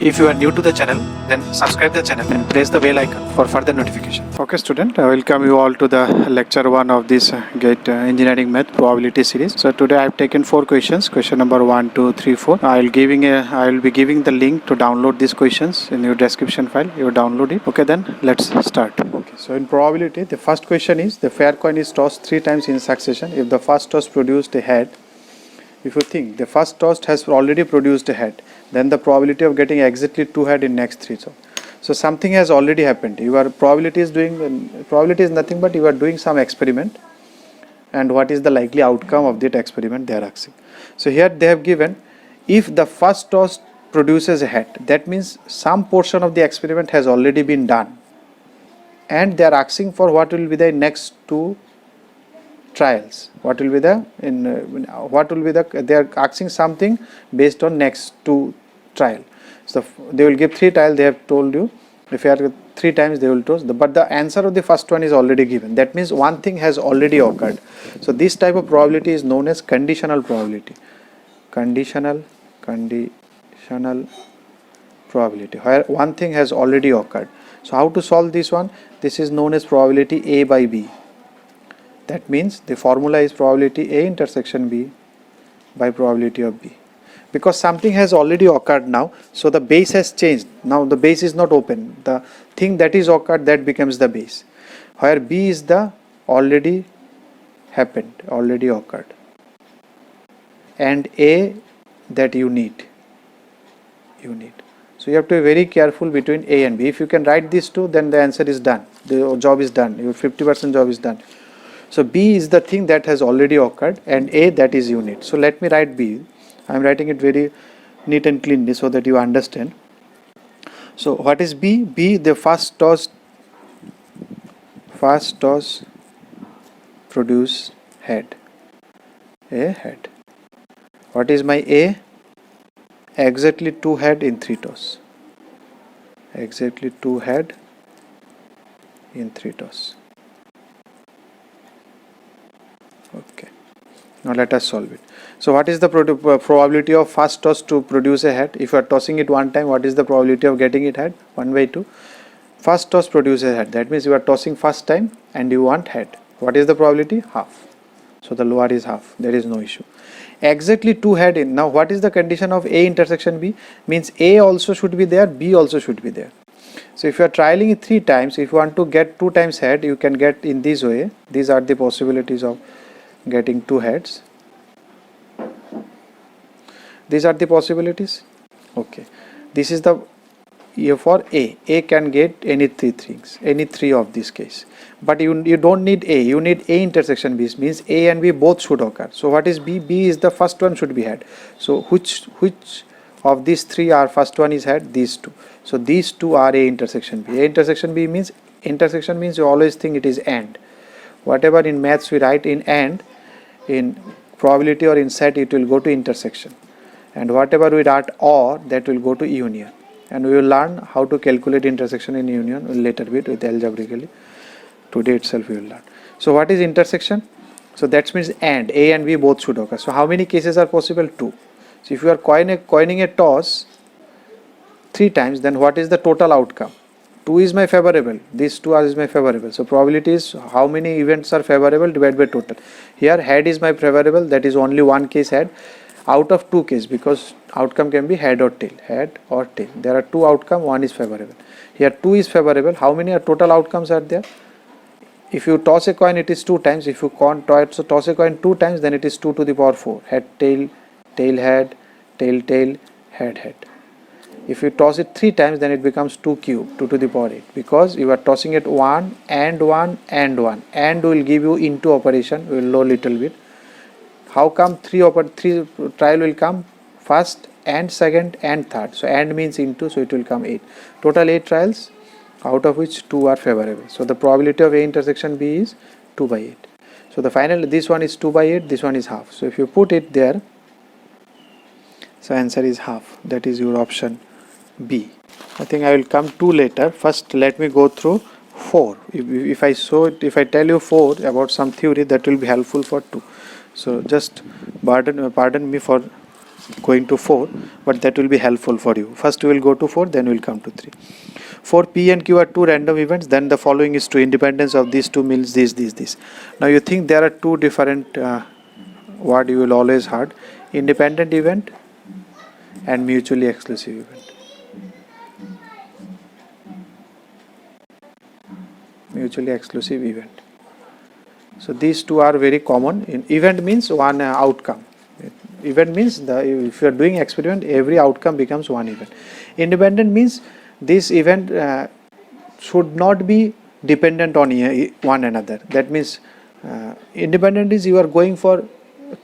If you are new to the channel, then subscribe the channel and press the bell icon for further notification. Okay student, I welcome you all to the lecture 1 of this GATE Engineering Math Probability series. So today I have taken 4 questions, question number 1, 2, 3, 4. I will be giving the link to download these questions in your description file. You download it. Okay, then let's start. Okay, so in probability, the first question is the fair coin is tossed 3 times in succession. If the first toss produced a head, if you think the first toss has already produced a head, then the probability of getting exactly 2 head in next 3. So something has already happened. Your probability is nothing but you are doing some experiment, and what is the likely outcome of that experiment they are asking. So here they have given, if the first toss produces a head, that means some portion of the experiment has already been done, and they are asking for what will be the next 2 trials. They are asking something based on next 2 trial. So they will give 3 trial. They have told you if you are 3 times they will toss, but the answer of the first one is already given. That means one thing has already occurred. So this type of probability is known as conditional probability. Conditional probability, where one thing has already occurred. So how to solve this one? This is known as probability A by B. That means the formula is probability A intersection B by probability of B. Because something has already occurred now, so the base has changed. Now the base is not open. The thing that is occurred, that becomes the base. Where B is the already happened, already occurred. And A that you need. So you have to be very careful between A and B. If you can write these two, then the answer is done. The job is done. Your 50% job is done. So B is the thing that has already occurred, and A that is you need. So let me write B. I am writing it very neat and cleanly so that you understand. So what is B? B, the first toss produce head. A head. What is my A? Exactly 2 head in 3 toss. Exactly 2 head in 3 toss. Okay. Now let us solve it. So what is the probability of first toss to produce a head? If you are tossing it one time, what is the probability of getting it head? 1 by 2. First toss produces head. That means you are tossing first time and you want head. What is the probability? Half. So the lower is half. There is no issue. Exactly 2 head in. Now what is the condition of A intersection B? Means A also should be there, B also should be there. So if you are trialing it 3 times, if you want to get 2 times head, you can get in this way. These are the possibilities of getting 2 heads. These are the possibilities. Okay, this is the for A. A can get any 3 things, any 3 of this case. But you don't need A. You need A intersection B. Means A and B both should occur. So what is B? B is the first one should be head. So which of these 3 are first one is head? These 2. So these 2 are A intersection B. A intersection B means you always think it is AND. Whatever in maths we write in AND, in probability or in set it will go to intersection, and whatever we write OR, that will go to union. And we will learn how to calculate intersection in union later bit with algebraically. Today itself we will learn. So what is intersection? So that means AND, A and B both should occur. So how many cases are possible? 2. So if you are coining a toss 3 times, then what is the total outcome? 2 is my favorable, these 2 is my favorable. So probability is how many events are favorable divided by total. Here head is my favorable, that is only one case head out of 2 cases, because outcome can be head or tail. There are 2 outcomes, one is favorable. Here 2 is favorable. How many total outcomes are there? If you toss a coin, it is 2 times. If you toss a coin 2 times, then it is 2 to the power 4. Head, tail, tail, head, tail, tail, head, head. If you toss it 3 times, then it becomes 2 cube, 2 to the power 8, because you are tossing it 1 and 1 and 1, and will give you into operation. We will know little bit. How come 3 trial will come? First and second and third. So and means into, so it will come 8. Total 8 trials, out of which 2 are favorable. So the probability of A intersection B is 2 by 8. So the final, this one is 2 by 8, this one is half. So if you put it there, so answer is half. That is your option B. I think I will come to later. First let me go through 4. If I tell you 4 about some theory, that will be helpful for 2. So just pardon me for going to 4, but that will be helpful for you. First we will go to 4, then we will come to 3. For P and Q are two random events, then the following is true. Independence of these two means this. Now you think there are two different what you will always heard: independent event and mutually exclusive event. Mutually exclusive event. So these two are very common. In event means one outcome. Event means if you are doing experiment, every outcome becomes one event. Independent means this event should not be dependent on one another. That means independent is you are going for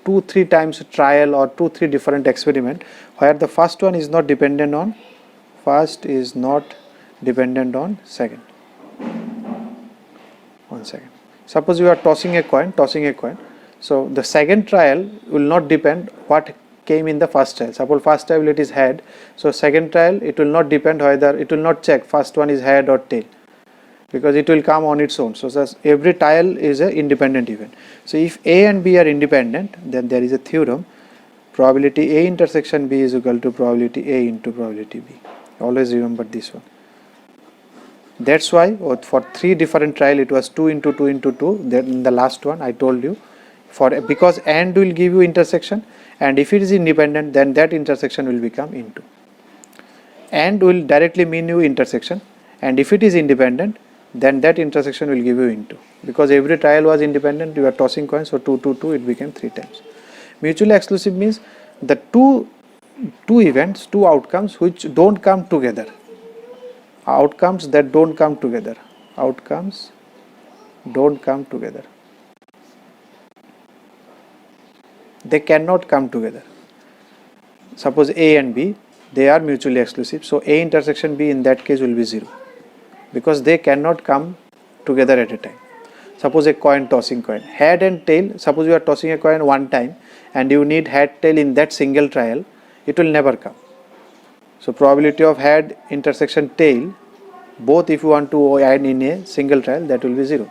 2-3 times trial or 2-3 different experiment, where the first one is not dependent on second. 1 second. Suppose you are tossing a coin. So the second trial will not depend what came in the first trial. Suppose first trial it is head, so second trial it will not depend whether, it will not check first one is head or tail, because it will come on its own. So every trial is an independent event. So if A and B are independent, then there is a theorem: probability A intersection B is equal to probability A into probability B. Always remember this one. That's why for 3 different trial it was 2 into 2 into 2. Then in the last one I told you, because AND will give you intersection, and if it is independent, then that intersection will become into. AND will directly mean you intersection, and if it is independent, then that intersection will give you into. Because every trial was independent, you are tossing coins, so 2 to 2 it became 3 times. Mutually exclusive means the two events, two outcomes which don't come together. Outcomes that don't come together. Outcomes don't come together. They cannot come together. Suppose A and B, they are mutually exclusive. So A intersection B in that case will be 0, because they cannot come together at a time. Suppose a coin, tossing coin, head and tail. Suppose you are tossing a coin one time and you need head tail in that single trial, it will never come. So probability of head intersection tail, both if you want to add in a single trial, that will be 0.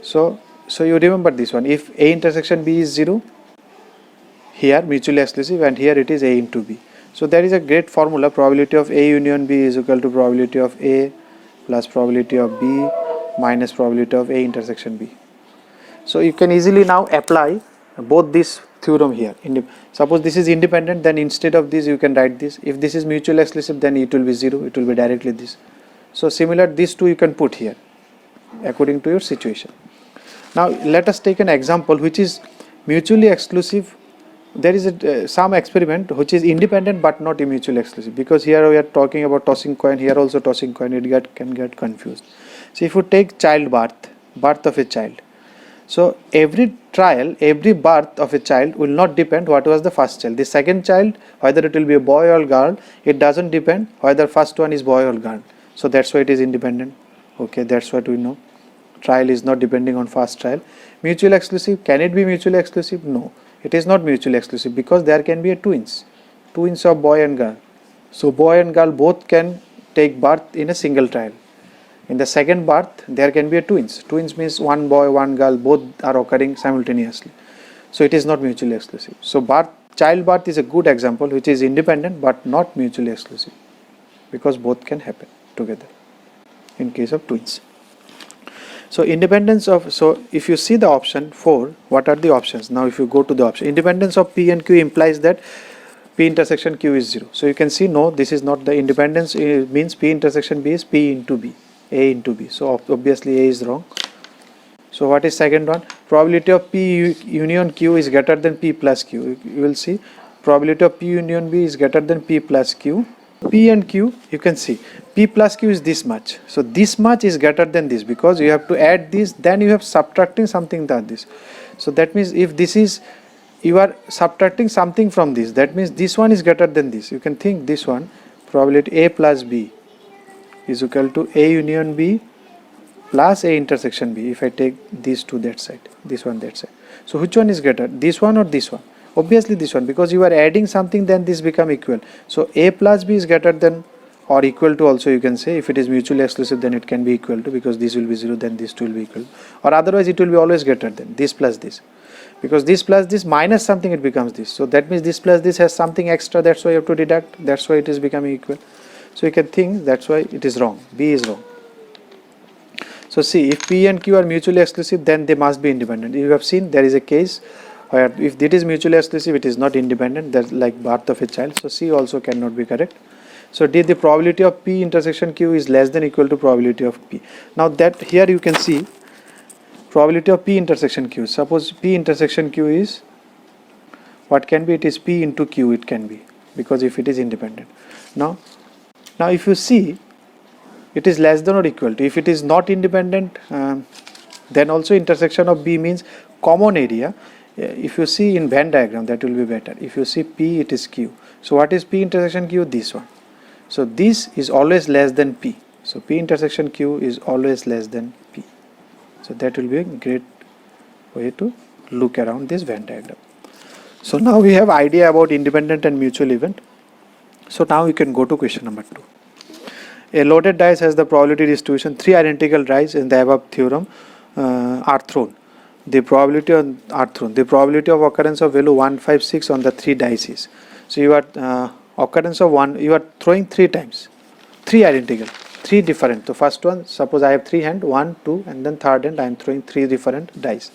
So you remember this one. If A intersection B is 0, here mutually exclusive, and here it is A into B. So there is a great formula: probability of A union B is equal to probability of A plus probability of B minus probability of A intersection B. So you can easily now apply both this theorem here. Suppose this is independent, then instead of this you can write this. If this is mutually exclusive, then it will be 0, it will be directly this. So similar, these two you can put here according to your situation. Now let us take an example which is mutually exclusive. There is some experiment which is independent but not mutually exclusive, because here we are talking about tossing coin, here also tossing coin, it can get confused. So if you take birth of a child, so every trial, every birth of a child will not depend what was the first child. The second child, whether it will be a boy or girl, it doesn't depend whether first one is boy or girl. So that's why it is independent. Okay, that's what we know. Trial is not depending on first trial. Mutually exclusive, can it be mutually exclusive? No, it is not mutually exclusive, because there can be a twins of boy and girl. So boy and girl both can take birth in a single trial. In the second birth, there can be a twins. Twins means one boy, one girl, both are occurring simultaneously. So it is not mutually exclusive. So childbirth is a good example which is independent but not mutually exclusive, because both can happen together in case of twins. So independence of, so if you see the option 4, what are the options? Now if you go to the option, independence of P and Q implies that P intersection Q is 0. So you can see, no, this is not the independence. It means P intersection B is P into B, A into B. So obviously A is wrong. So what is second one? Probability of P union Q is greater than P plus Q. You will see probability of P union B is greater than P plus Q. P and Q, you can see P plus Q is this much. So this much is greater than this, because you have to add this, then you have subtracting something than this. So that means if this is, you are subtracting something from this, that means this one is greater than this. You can think this one, probability A plus B is equal to A union B plus A intersection B. If I take these two that side, this one that side. So which one is greater, this one or this one? Obviously this one, because you are adding something, then this become equal. So A plus B is greater than or equal to, also you can say. If it is mutually exclusive, then it can be equal to, because this will be 0, then this two will be equal, or otherwise it will be always greater than this plus this. because this plus this minus something, it becomes this. So that means this plus this has something extra, that's why you have to deduct, that's why it is becoming equal. So you can think that's why it is wrong, B is wrong. So see, if P and Q are mutually exclusive, then they must be independent. You have seen there is a case where if it is mutually exclusive, it is not independent, that's like birth of a child. So C also cannot be correct. So D, the probability of P intersection Q is less than equal to probability of P. Now that here you can see probability of P intersection Q. Suppose P intersection Q is, what can be, it is P into Q, it can be, because if it is independent. Now if you see, it is less than or equal to, if it is not independent, then also intersection of B means common area. If you see in Venn diagram, that will be better. If you see P, it is Q. So what is P intersection Q? This one. So this is always less than P. So P intersection Q is always less than P. So that will be a great way to look around this Venn diagram. So now we have idea about independent and mutual event. So now we can go to question number 2. A loaded dice has the probability distribution, 3 identical dice in the above theorem are thrown. The probability of occurrence of value 1, 5, 6 on the 3 dice is. So you are occurrence of 1, you are throwing 3 times, 3 identical, 3 different. So first one, suppose I have 3 hand, 1, 2, and then third hand I am throwing 3 different dice.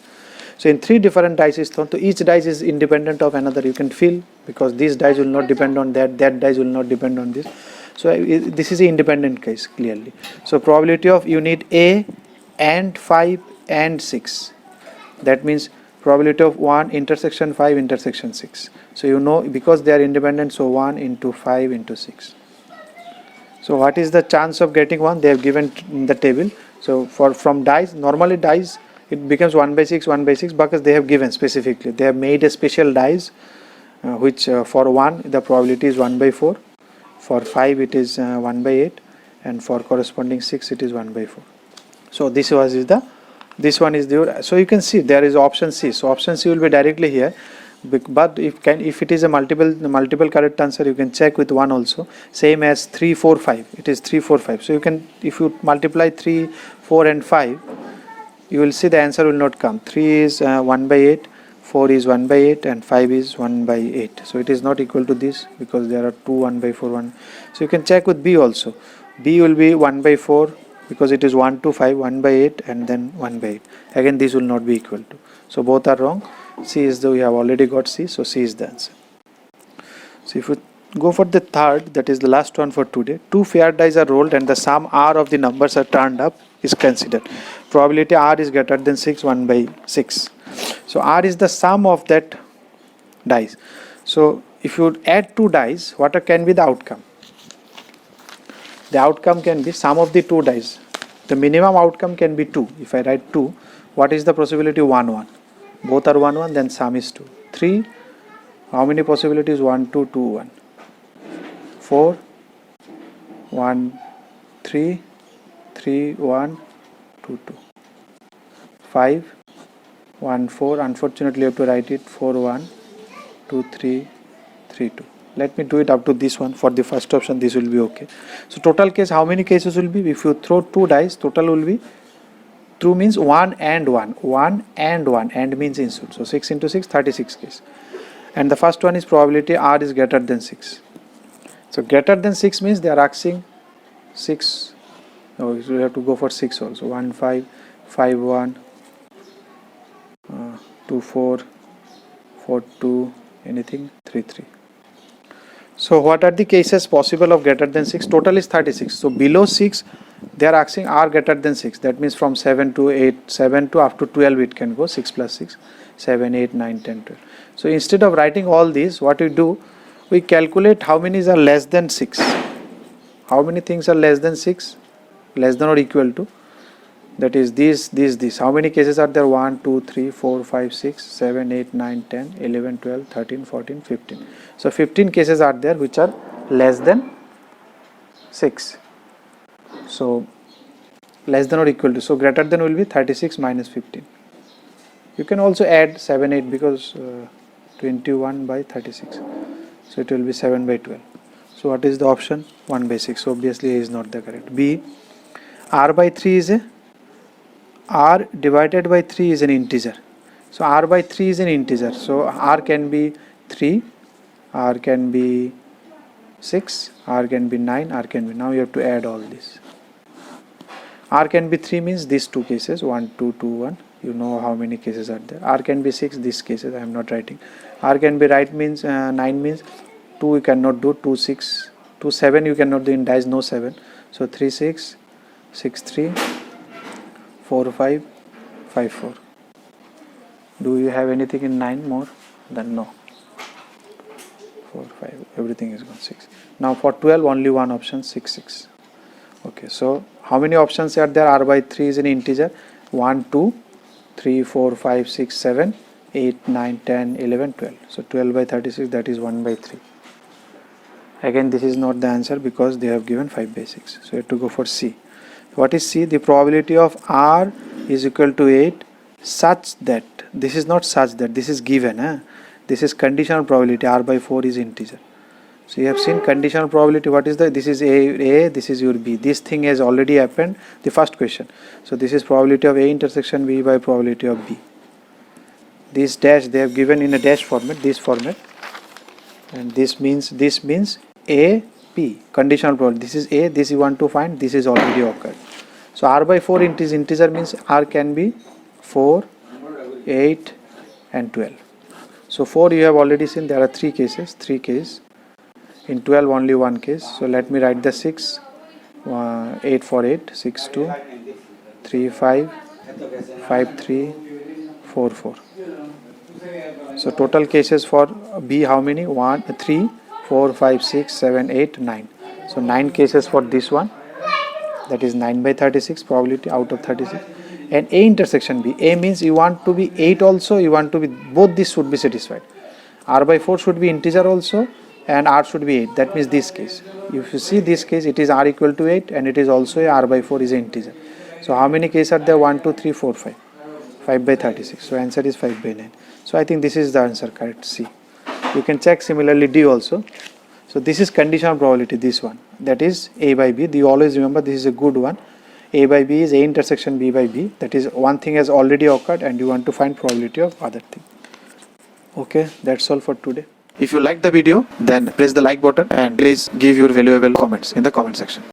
So in 3 different dice is thrown, so each dice is independent of another. You can feel, because these dice will not depend on that dice will not depend on this. So this is an independent case clearly. So probability of, you need A and 5 and 6. That means probability of 1 intersection 5 intersection 6. So you know, because they are independent, so 1 into 5 into 6. So what is the chance of getting 1? They have given in the table. So from dice, normally dice, it becomes 1 by 6, 1 by 6, because they have given specifically. They have made a special dice which for 1 the probability is 1 by 4, for 5 it is 1 by 8, and for corresponding 6 it is 1 by 4. So this one is the, so you can see there is option C. So option C will be directly here, but if it is a multiple correct answer, you can check with 1 also, same as 3, 4, 5, it is 3, 4, 5. So you can, if you multiply 3, 4 and 5, you will see the answer will not come. 3 is 1 by 8, 4 is 1 by 8, and 5 is 1 by 8. So it is not equal to this, because there are 2 1 by 4 1. So you can check with B also. B will be 1 by 4, because it is 1 to 5, 1 by 8, and then 1 by 8. Again, this will not be equal to. So both are wrong. C is the, we have already got C, so C is the answer. So if you go for the third, that is the last one for today. 2 fair dice are rolled and the sum R of the numbers are turned up is considered. Probability R is greater than 6, 1 by 6. So R is the sum of that dice. So if you add 2 dice, what can be the outcome? The outcome can be sum of the 2 dice. The minimum outcome can be 2. If I write 2, what is the possibility? 1, 1. Both are 1, 1, then sum is 2. 3, how many possibilities? 1, 2, 2, 1. 4, 1, 3, 3, 1, 2, 2. 5, 1, 4. Unfortunately, you have to write it 4, 1, 2, 3, 3, 2. Let me do it up to this one. For the first option, this will be okay. So total case, how many cases will be? If you throw 2 dice, total will be, through means 1 and 1. 1 and 1, and means insert. So 6 into 6, 36 case. And the first one is probability R is greater than 6. So greater than 6 means they are asking 6. Oh, you have to go for 6 also. 1, 5, 5, 1, 2, 4, 4, 2, anything, 3, 3. So what are the cases possible of greater than 6? Total is 36. So below 6, they are asking R greater than 6. That means from 7 to 8, 7 to up to 12 it can go. 6 plus 6, 7, 8, 9, 10, 12. So instead of writing all these, what we do, we calculate how many are less than 6. How many things are less than 6? Less than or equal to. That is this. How many cases are there? 1, 2, 3, 4, 5, 6, 7, 8, 9, 10, 11, 12, 13, 14, 15. So 15 cases are there which are less than 6. So less than or equal to. So greater than will be 36 minus 15. You can also add 7, 8 because 21 by 36. So it will be 7 by 12. So what is the option? 1 by 6. So obviously A is not the correct. B, R by 3 is a, R divided by 3 is an integer. So r by 3 is an integer. So r can be 3, r can be 6, r can be 9, r can be, now you have to add all this. R can be 3 means these two cases, 1, 2, 2, 1. You know how many cases are there. R can be 6, these cases I am not writing. R can be right means 9 means 2 you cannot do, 2, 6, 2, 7 you cannot do, in dice no 7. So 3, 6, 6, 3, 4, 5, 5, 4. Do you have anything in 9 more? Then no. 4, 5, everything is gone, 6. Now for 12 only one option, 6, 6. Okay, so how many options are there? R by 3 is an integer. 1, 2, 3, 4, 5, 6, 7, 8, 9, 10, 11, 12. So 12 by 36, that is 1 by 3. Again, this is not the answer because they have given 5 by 6. So you have to go for C. What is C? The probability of R is equal to 8 such that, this is not such that, this is given. This is conditional probability, R by 4 is integer. So you have seen conditional probability, what is that? This is A, this is your B. This thing has already happened, the first question. So this is probability of A intersection B by probability of B. This dash they have given in a dash format, this format. And this means A, P, conditional probability. This is A, this you want to find, this is already occurred. So R by 4 integer means R can be 4, 8 and 12. So 4 you have already seen, there are 3 cases. In 12 only one case. So let me write the 6, 8 for 8, 6, 2, 3, 5, 5, 3, 4, 4. So total cases for B how many? 1, 3, 4, 5, 6, 7, 8, 9. So 9 cases for this one. That is 9 by 36 probability out of 36. And A intersection B. A means you want to be 8 also, you want to be, both this should be satisfied. R by 4 should be integer also and R should be 8. That means this case. If you see this case, it is R equal to 8 and it is also a R by 4 is an integer. So how many cases are there? 1, 2, 3, 4, 5. 5 by 36. So answer is 5 by 9. So I think this is the answer, correct, C. You can check similarly D also. So this is conditional probability, this one. That is A by B. You always remember this is a good one. A by B is A intersection B by B. That is one thing has already occurred and you want to find probability of other thing. Okay, that's all for today. If you like the video, then press the like button and please give your valuable comments in the comment section.